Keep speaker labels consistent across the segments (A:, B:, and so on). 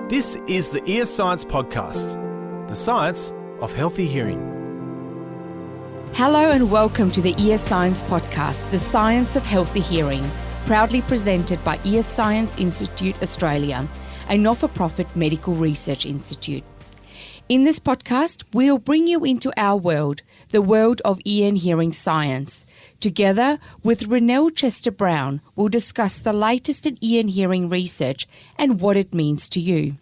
A: This is the Ear Science Podcast, the science of healthy hearing.
B: Hello and welcome to the Ear Science Podcast, the science of healthy hearing, proudly presented by Ear Science Institute Australia, a not-for-profit medical research institute. In this podcast, we'll bring you into our world, the world of ear and hearing science. Together with Ronel Chester-Browne, we'll discuss the latest in ear and hearing research and what it means to you.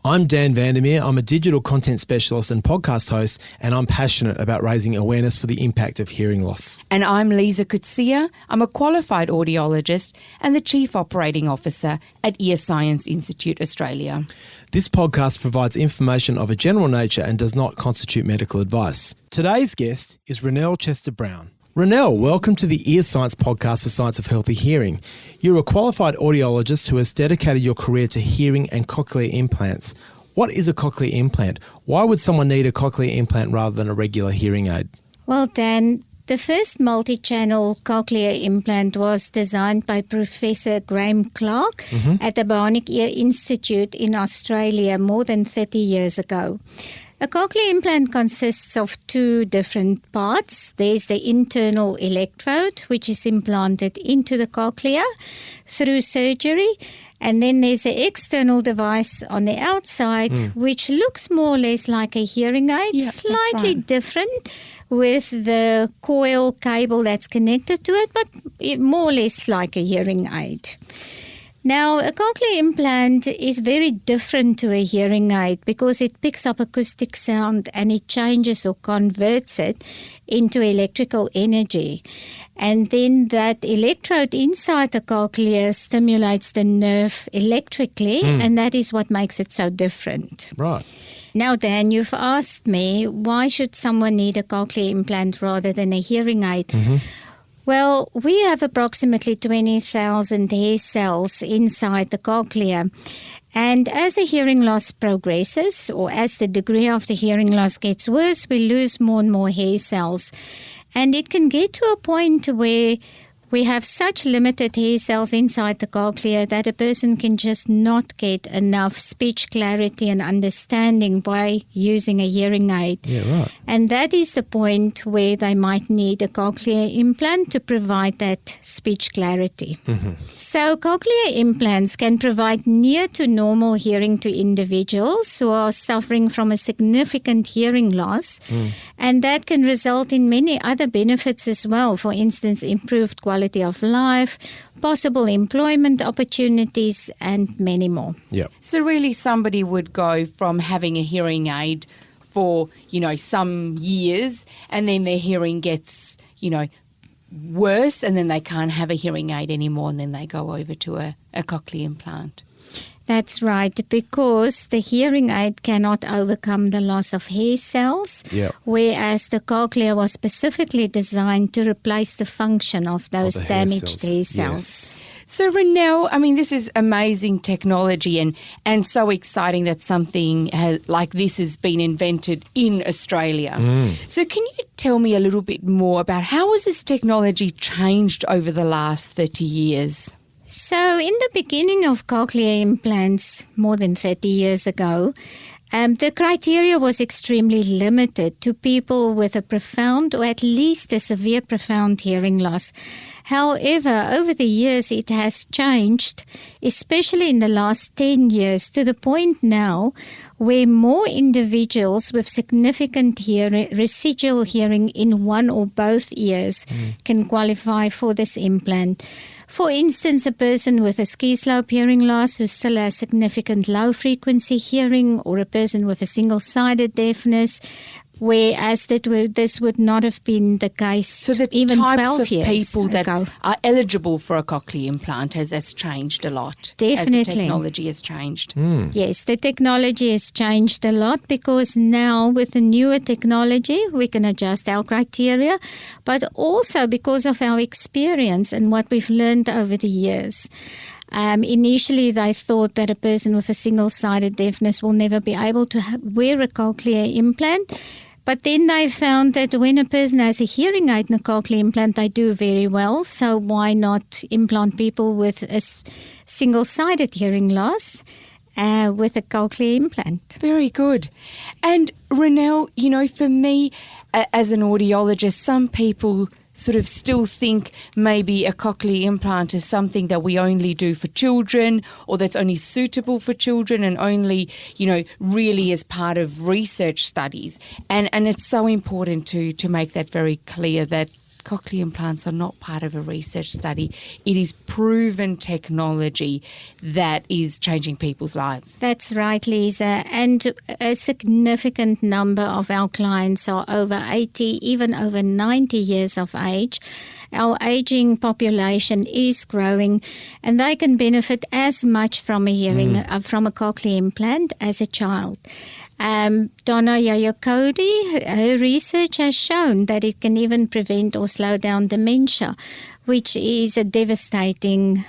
A: I'm Dan Vandermeer. I'm a digital content specialist and podcast host, and I'm passionate about raising awareness for the impact of hearing loss.
B: And I'm Lisa Kutsia. I'm a qualified audiologist and the Chief Operating Officer at Ear Science Institute Australia.
A: This podcast provides information of a general nature and does not constitute medical advice. Today's guest is Ronel Chester-Browne. Ronel, welcome to the Ear Science Podcast, the science of healthy hearing. You're a qualified audiologist who has dedicated your career to hearing and cochlear implants. What is a cochlear implant? Why would someone need a cochlear implant rather than a regular hearing aid?
C: Well, Dan, the first multi-channel cochlear implant was designed by Professor Graham Clark at the Bionic Ear Institute in Australia more than 30 years ago. A cochlear implant consists of two different parts. There's the internal electrode, which is implanted into the cochlea through surgery. And then there's an external device on the outside, which looks more or less like a hearing aid, slightly different with the coil cable that's connected to it, but more or less like a hearing aid. Now, a cochlear implant is very different to a hearing aid because it picks up acoustic sound and it changes or converts it into electrical energy. And then that electrode inside the cochlea stimulates the nerve electrically, and that is what makes it so different.
A: Right.
C: Now, Dan, you've asked me, why should someone need a cochlear implant rather than a hearing aid? Well, we have approximately 20,000 hair cells inside the cochlea. And as the hearing loss progresses, or as the degree of the hearing loss gets worse, we lose more and more hair cells. And it can get to a point where we have such limited hair cells inside the cochlea that a person can just not get enough speech clarity and understanding by using a hearing aid.
A: Yeah, right.
C: And that is the point where they might need a cochlear implant to provide that speech clarity. So cochlear implants can provide near to normal hearing to individuals who are suffering from a significant hearing loss. And that can result in many other benefits as well. For instance, improved quality of life, possible employment opportunities, and many more.
A: Yep.
B: So really somebody would go from having a hearing aid for, some years and then their hearing gets, worse and then they can't have a hearing aid anymore and then they go over to a cochlear implant.
C: That's right, because the hearing aid cannot overcome the loss of hair cells, whereas the cochlea was specifically designed to replace the function of those damaged hair cells.
A: Yes.
B: So Ronel, this is amazing technology and so exciting that something like this has been invented in Australia. So can you tell me a little bit more about how has this technology changed over the last 30 years?
C: So in the beginning of cochlear implants, more than 30 years ago, the criteria was extremely limited to people with a profound or at least a severe profound hearing loss. However, over the years it has changed, especially in the last 10 years, to the point now where more individuals with significant residual hearing in one or both ears can qualify for this implant. For instance, a person with a ski-slope hearing loss who still has significant low-frequency hearing, or a person with a single-sided deafness, whereas this would not have been the case
B: so the
C: even
B: types
C: 12
B: of
C: years
B: people that
C: ago.
B: are eligible for a cochlear implant has changed a lot.
C: Definitely.
B: As the technology has changed.
C: Yes, the technology has changed a lot because now with the newer technology, we can adjust our criteria, but also because of our experience and what we've learned over the years. Initially, they thought that a person with a single-sided deafness will never be able to wear a cochlear implant. But then they found that when a person has a hearing aid and a cochlear implant, they do very well. So why not implant people with a single-sided hearing loss? with a cochlear implant.
B: Very good. And Ronel, for me as an audiologist, some people sort of still think maybe a cochlear implant is something that we only do for children, or that's only suitable for children and only, really as part of research studies. And it's so important to make that very clear that cochlear implants are not part of a research study. It is proven technology that is changing people's lives.
C: That's right, Lisa. And a significant number of our clients are over 80, even over 90 years of age. Our aging population is growing, and they can benefit as much from a hearing from a cochlear implant as a child. Donna Yayokodi, her research has shown that it can even prevent or slow down dementia, which is a devastating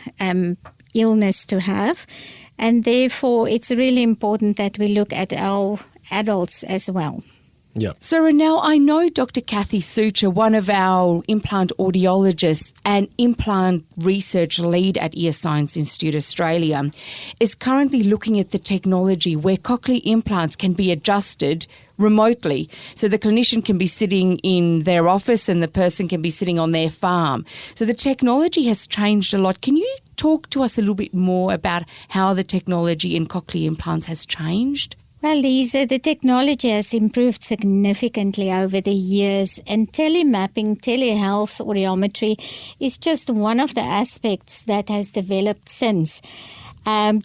C: illness to have. And therefore, it's really important that we look at our adults as well.
A: Yeah.
B: So, Ronel, I know Dr. Kathy Sucher, one of our implant audiologists and implant research lead at Ear Science Institute Australia, is currently looking at the technology where cochlear implants can be adjusted remotely. So the clinician can be sitting in their office and the person can be sitting on their farm. So the technology has changed a lot. Can you talk to us a little bit more about how the technology in cochlear implants has changed?
C: Well, Lisa, the technology has improved significantly over the years, and telemapping, telehealth audiometry is just one of the aspects that has developed since.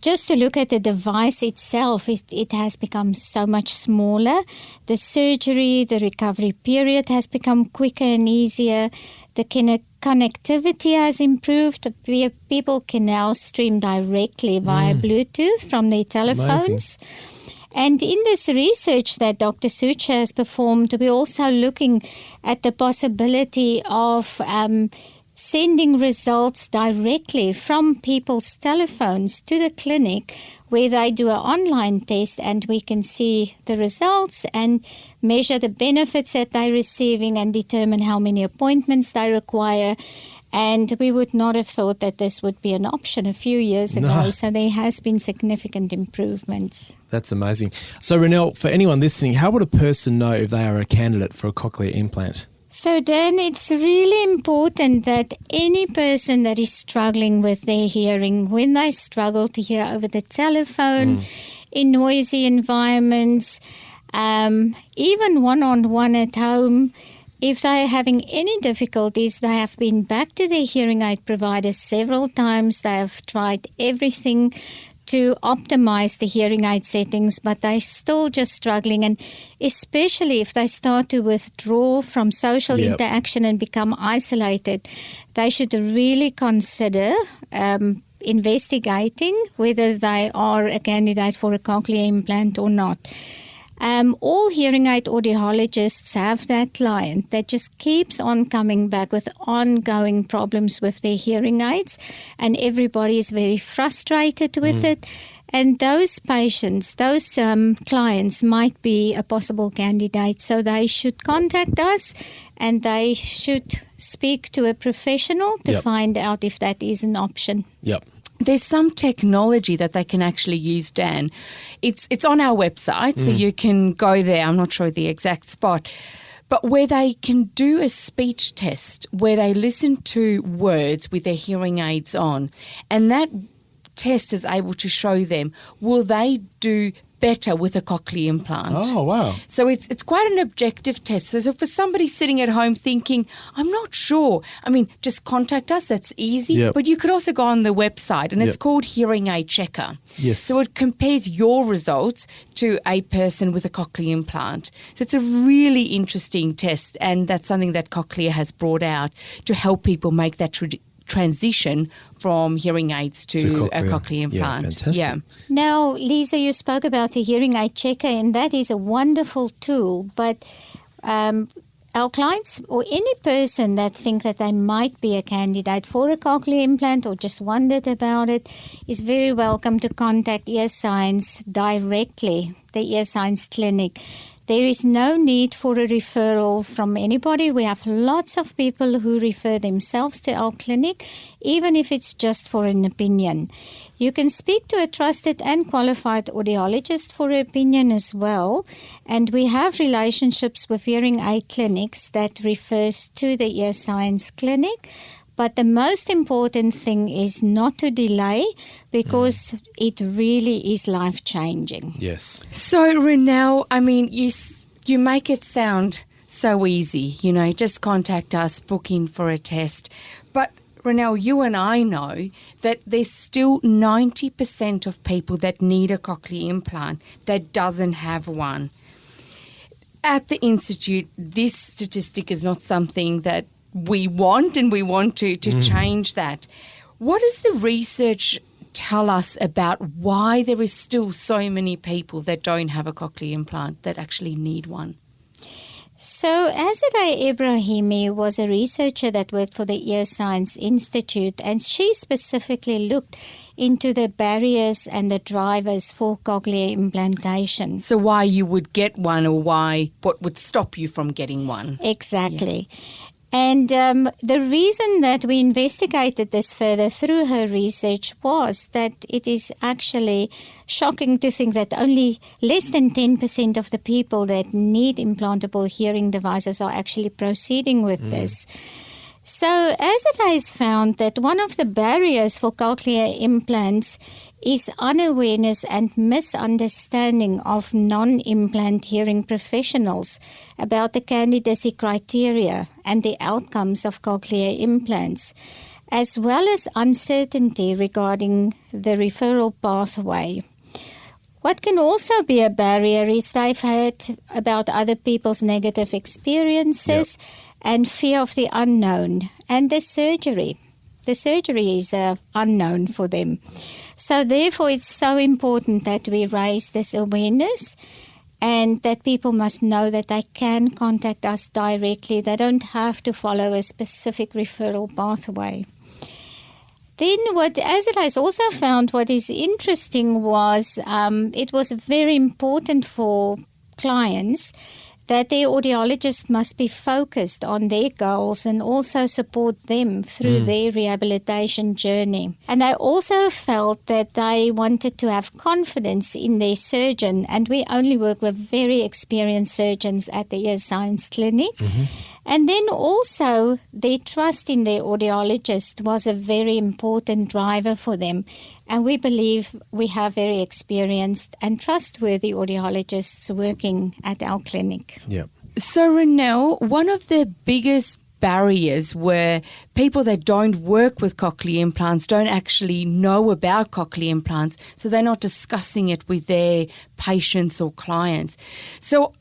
C: Just to look at the device itself, it has become so much smaller. The surgery, the recovery period has become quicker and easier. The connectivity has improved. People can now stream directly via Bluetooth from their telephones.
A: Amazing.
C: And in this research that Dr. Sucher has performed, we're also looking at the possibility of sending results directly from people's telephones to the clinic, where they do an online test and we can see the results and measure the benefits that they're receiving and determine how many appointments they require. And we would not have thought that this would be an option a few years ago.
A: No.
C: So there has been significant improvements.
A: That's amazing. So, Ronel, for anyone listening, how would a person know if they are a candidate for a cochlear implant?
C: So, Dan, it's really important that any person that is struggling with their hearing, when they struggle to hear over the telephone, in noisy environments, even one-on-one at home, if they are having any difficulties, they have been back to their hearing aid provider several times. They have tried everything to optimize the hearing aid settings, but they're still just struggling. And especially if they start to withdraw from social interaction and become isolated, they should really consider investigating whether they are a candidate for a cochlear implant or not. All hearing aid audiologists have that client that just keeps on coming back with ongoing problems with their hearing aids, and everybody is very frustrated with it. And those patients, those clients might be a possible candidate, so they should contact us and they should speak to a professional to find out if that is an option.
A: Yep.
B: There's some technology that they can actually use, Dan. It's on our website, so you can go there. I'm not sure the exact spot. But where they can do a speech test, where they listen to words with their hearing aids on, and that test is able to show them, will they do better with a cochlear implant?
A: Oh, wow.
B: So it's quite an objective test. So for somebody sitting at home thinking, I'm not sure, just contact us. That's easy.
A: Yep.
B: But you could also go on the website, and it's called Hearing Aid Checker.
A: Yes.
B: So it compares your results to a person with a cochlear implant. So it's a really interesting test, and that's something that Cochlear has brought out to help people make that transition from hearing aids to a cochlear implant.
A: Yeah, fantastic.
B: Yeah.
C: Now, Lisa, you spoke about the hearing aid checker, and that is a wonderful tool, but our clients or any person that think that they might be a candidate for a cochlear implant or just wondered about it is very welcome to contact Ear Science directly, the Ear Science Clinic. There is no need for a referral from anybody. We have lots of people who refer themselves to our clinic, even if it's just for an opinion. You can speak to a trusted and qualified audiologist for an opinion as well. And we have relationships with hearing aid clinics that refers to the Ear Science Clinic. But the most important thing is not to delay, because it really is life-changing.
A: Yes.
B: So, Ronel, I mean, you make it sound so easy, just contact us, book in for a test. But, Ronel, you and I know that there's still 90% of people that need a cochlear implant that doesn't have one. At the Institute, this statistic is not something that we want, and we want to change that. What does the research tell us about why there is still so many people that don't have a cochlear implant that actually need one?
C: So Azadeh Ibrahimi was a researcher that worked for the Ear Science Institute, and she specifically looked into the barriers and the drivers for cochlear implantation.
B: So why you would get one, or what would stop you from getting one?
C: Exactly. Yeah. And the reason that we investigated this further through her research was that it is actually shocking to think that only less than 10% of the people that need implantable hearing devices are actually proceeding with this. So Azadeh has found that one of the barriers for cochlear implants is unawareness and misunderstanding of non-implant hearing professionals about the candidacy criteria and the outcomes of cochlear implants, as well as uncertainty regarding the referral pathway. What can also be a barrier is they've heard about other people's negative experiences and fear of the unknown, and the surgery. The surgery is unknown for them. So therefore, it's so important that we raise this awareness, and that people must know that they can contact us directly. They don't have to follow a specific referral pathway. Then what Azadeh has also found, what is interesting was it was very important for clients that their audiologist must be focused on their goals and also support them through their rehabilitation journey. And they also felt that they wanted to have confidence in their surgeon, and we only work with very experienced surgeons at the Ear Science Clinic. And then also their trust in their audiologist was a very important driver for them. And we believe we have very experienced and trustworthy audiologists working at our clinic.
A: Yeah.
B: So, Ronel, one of the biggest barriers where people that don't work with cochlear implants don't actually know about cochlear implants, so they're not discussing it with their patients or clients. So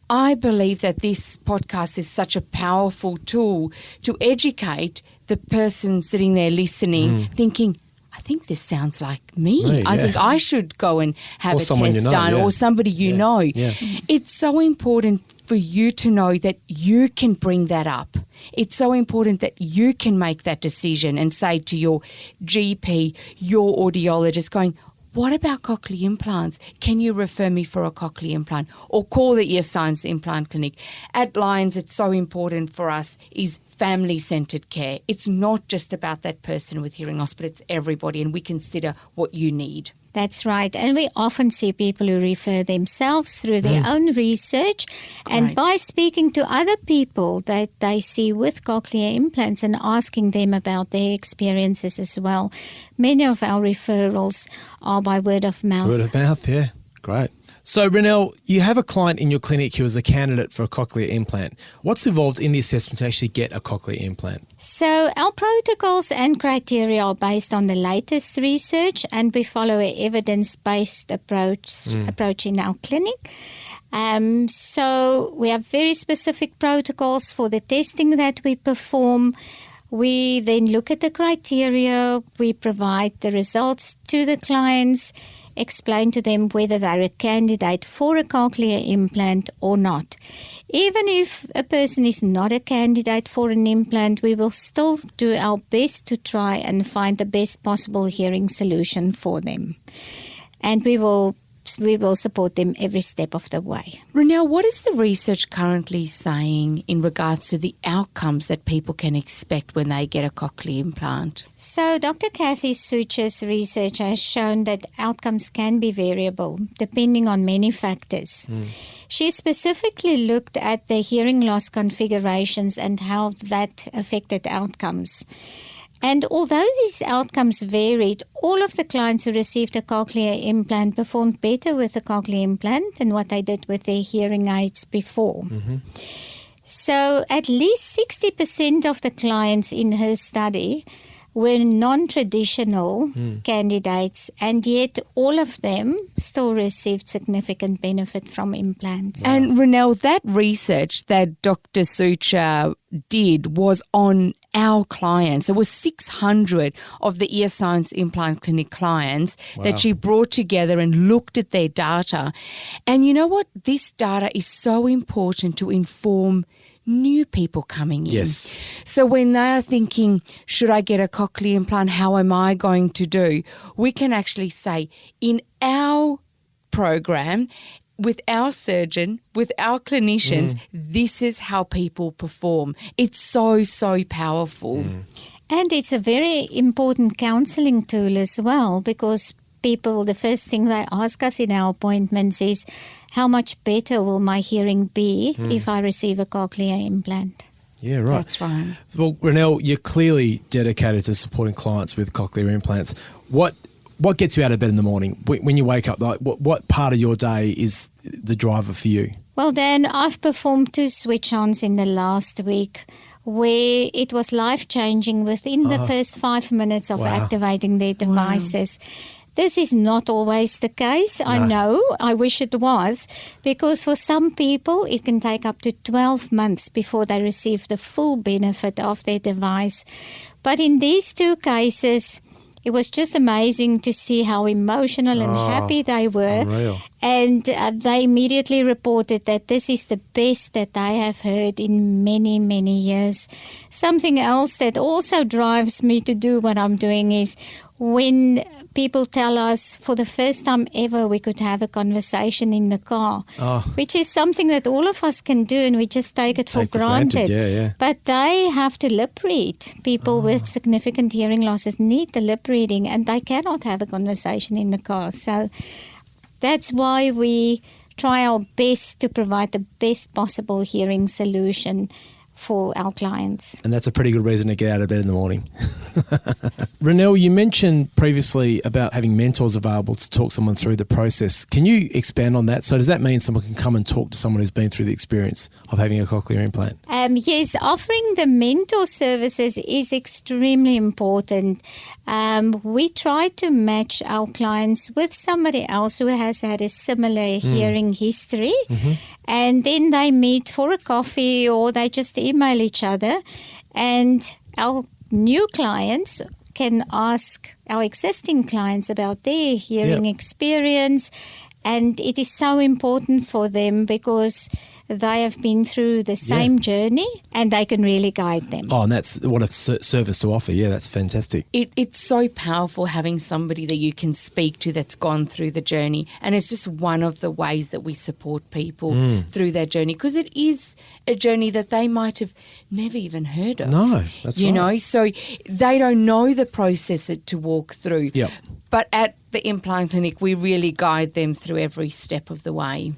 B: I believe that this podcast is such a powerful tool to educate the person sitting there listening, thinking, I think this sounds like me. I think I should go and have a test done, or somebody you know.
A: Yeah.
B: It's so important for you to know that you can bring that up. It's so important that you can make that decision and say to your GP, your audiologist, going, what about cochlear implants? Can you refer me for a cochlear implant? Or call the Ear Science Implant Clinic. At Lions, it's so important for us is family-centred care. It's not just about that person with hearing loss, but it's everybody, and we consider what you need.
C: That's right. And we often see people who refer themselves through their own research. And by speaking to other people that they see with cochlear implants and asking them about their experiences as well, many of our referrals are by word of mouth.
A: Word of mouth, yeah. Great. So, Ronel, you have a client in your clinic who is a candidate for a cochlear implant. What's involved in the assessment to actually get a cochlear implant?
C: So our protocols and criteria are based on the latest research, and we follow an evidence-based approach in our clinic. So we have very specific protocols for the testing that we perform. We then look at the criteria, we provide the results to the clients, explain to them whether they're a candidate for a cochlear implant or not. Even if a person is not a candidate for an implant, we will still do our best to try and find the best possible hearing solution for them. And we will we will support them every step of the way.
B: Ronel, what is the research currently saying in regards to the outcomes that people can expect when they get a cochlear implant?
C: So Dr. Kathy Sucher's research has shown that outcomes can be variable depending on many factors. She specifically looked at the hearing loss configurations and how that affected outcomes. And although these outcomes varied, all of the clients who received a cochlear implant performed better with a cochlear implant than what they did with their hearing aids before. So at least 60% of the clients in her study were non-traditional candidates, and yet all of them still received significant benefit from implants.
B: And Ronel, that research that Dr. Sucher did was on our clients. It was 600 of the Ear Science Implant Clinic clients that she brought together and looked at their data. And you know what? This data is so important to inform new people coming in.
A: Yes.
B: So when they are thinking, should I get a cochlear implant? How am I going to do? We can actually say, in our program, with our surgeon, with our clinicians, this is how people perform. It's so, so powerful.
C: And it's a very important counselling tool as well, because people, the first thing they ask us in our appointments is, how much better will my hearing be if I receive a cochlear implant?
A: Yeah, right.
B: That's right.
A: Well, Ronel, you're clearly dedicated to supporting clients with cochlear implants. What gets you out of bed in the morning when you wake up? Like, what part of your day is the driver for you?
C: Well, Dan, I've performed 2 switch-ons in the last week where it was life-changing within the first 5 minutes of activating their devices. This is not always the case. I know. I wish it was, because for some people it can take up to 12 months before they receive the full benefit of their device. But in these 2 cases, it was just amazing to see how emotional and happy they were.
A: Unreal.
C: And they immediately reported that this is the best that they have heard in many, many years. Something else that also drives me to do what I'm doing is when people tell us for the first time ever we could have a conversation in the car, which is something that all of us can do and we just take it for granted.
A: Yeah.
C: But they have to lip read. People with significant hearing losses need the lip reading, and they cannot have a conversation in the car. So that's why we try our best to provide the best possible hearing solution for our clients.
A: And that's a pretty good reason to get out of bed in the morning. Ronel, you mentioned previously about having mentors available to talk someone through the process. Can you expand on that? So does that mean someone can come and talk to someone who's been through the experience of having a cochlear implant?
C: Yes, offering the mentor services is extremely important. We try to match our clients with somebody else who has had a similar hearing history, and then they meet for a coffee or they just email each other, and our new clients can ask our existing clients about their hearing experience, and it is so important for them because they have been through the same journey and they can really guide them.
A: Oh, and that's what a service to offer. Yeah, that's fantastic.
B: It's so powerful having somebody that you can speak to that's gone through the journey. And it's just one of the ways that we support people through their journey, because it is a journey that they might have never even heard of.
A: No, that's right.
B: You know, so they don't know the process to walk through.
A: Yep.
B: But at the implant clinic, we really guide them through every step of the way.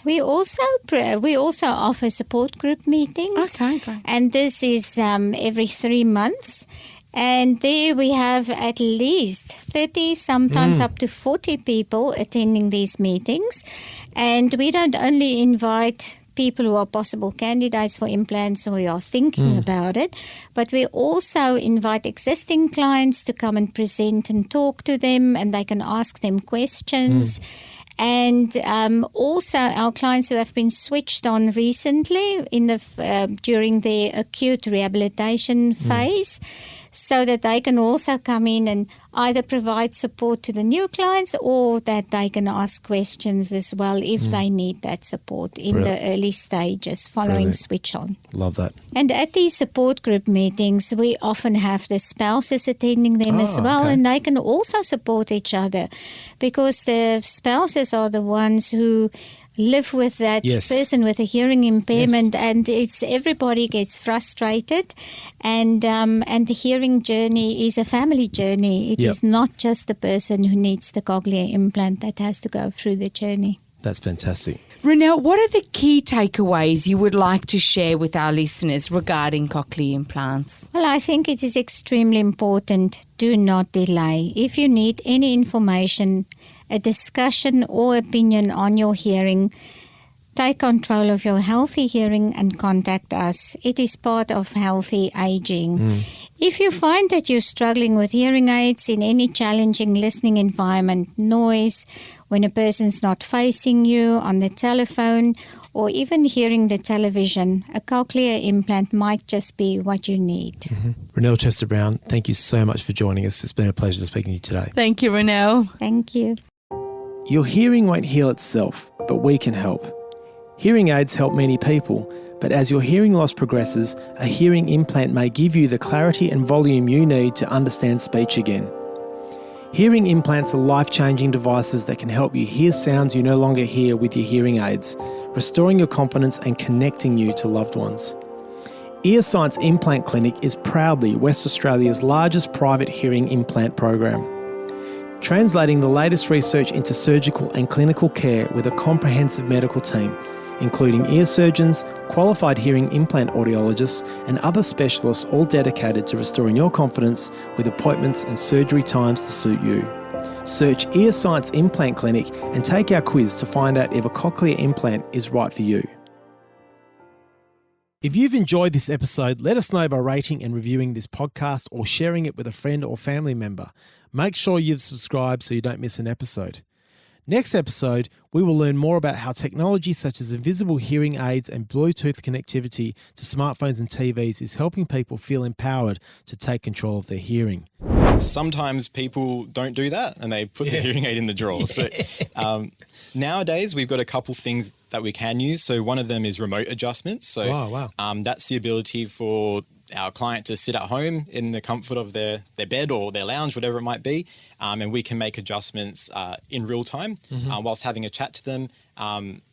C: We also offer support group meetings.
B: Okay, great.
C: And this is every 3 months. And there we have at least 30, sometimes up to 40 people attending these meetings. And we don't only invite people who are possible candidates for implants or who are thinking about it, but we also invite existing clients to come and present and talk to them, and they can ask them questions. And also our clients who have been switched on recently during their acute rehabilitation phase. so that they can also come in and either provide support to the new clients or that they can ask questions as well if they need that support in the early stages following switch on.
A: Love that.
C: And at these support group meetings, we often have the spouses attending them as well, and they can also support each other because the spouses are the ones who live with that person with a hearing impairment, and it's everybody gets frustrated, and the hearing journey is a family journey. It is not just the person who needs the cochlear implant that has to go through the journey.
A: That's fantastic.
B: Ronel, what are the key takeaways you would like to share with our listeners regarding cochlear implants?
C: Well, I think it is extremely important. Do not delay. If you need any information, a discussion or opinion on your hearing, take control of your healthy hearing and contact us. It is part of healthy aging. If you find that you're struggling with hearing aids in any challenging listening environment, noise, when a person's not facing you on the telephone or even hearing the television, a cochlear implant might just be what you need.
A: Ronel Chester-Browne, thank you so much for joining us. It's been a pleasure speaking to you today.
B: Thank you, Ronel.
C: Thank you.
A: Your hearing won't heal itself, but we can help. Hearing aids help many people, but as your hearing loss progresses, a hearing implant may give you the clarity and volume you need to understand speech again. Hearing implants are life-changing devices that can help you hear sounds you no longer hear with your hearing aids, restoring your confidence and connecting you to loved ones. Earscience Implant Clinic is proudly West Australia's largest private hearing implant program, translating the latest research into surgical and clinical care with a comprehensive medical team, including ear surgeons, qualified hearing implant audiologists and other specialists, all dedicated to restoring your confidence with appointments and surgery times to suit you. Search Earscience Implant Clinic and take our quiz to find out if a cochlear implant is right for you. If you've enjoyed this episode, let us know by rating and reviewing this podcast or sharing it with a friend or family member. Make sure you've subscribed so you don't miss an episode. Next episode, we will learn more about how technology such as invisible hearing aids and Bluetooth connectivity to smartphones and TVs is helping people feel empowered to take control of their hearing.
D: Sometimes people don't do that and they put the hearing aid in the drawer. So nowadays we've got a couple things that we can use. So one of them is remote adjustments. So that's the ability for our client to sit at home in the comfort of their bed or their lounge, whatever it might be, and we can make adjustments in real time whilst having a chat to them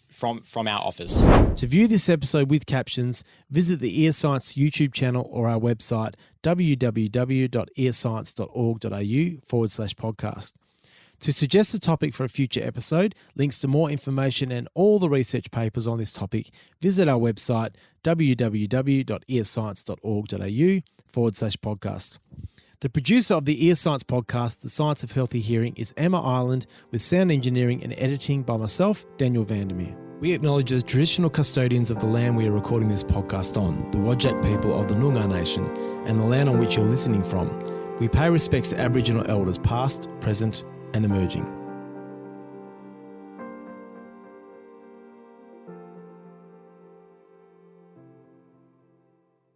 D: from our office.
A: To view this episode with captions, visit the Earscience YouTube channel or our website www.earscience.org.au/podcast. To suggest a topic for a future episode, links to more information and all the research papers on this topic, visit our website www.earscience.org.au/podcast. The producer of the Earscience podcast, The Science of Healthy Hearing, is Emma Ireland, with sound engineering and editing by myself, Daniel Vandermeer. We acknowledge the traditional custodians of the land we are recording this podcast on, the Whadjuk people of the Noongar Nation, and the land on which you're listening from. We pay respects to Aboriginal elders past, present, and emerging.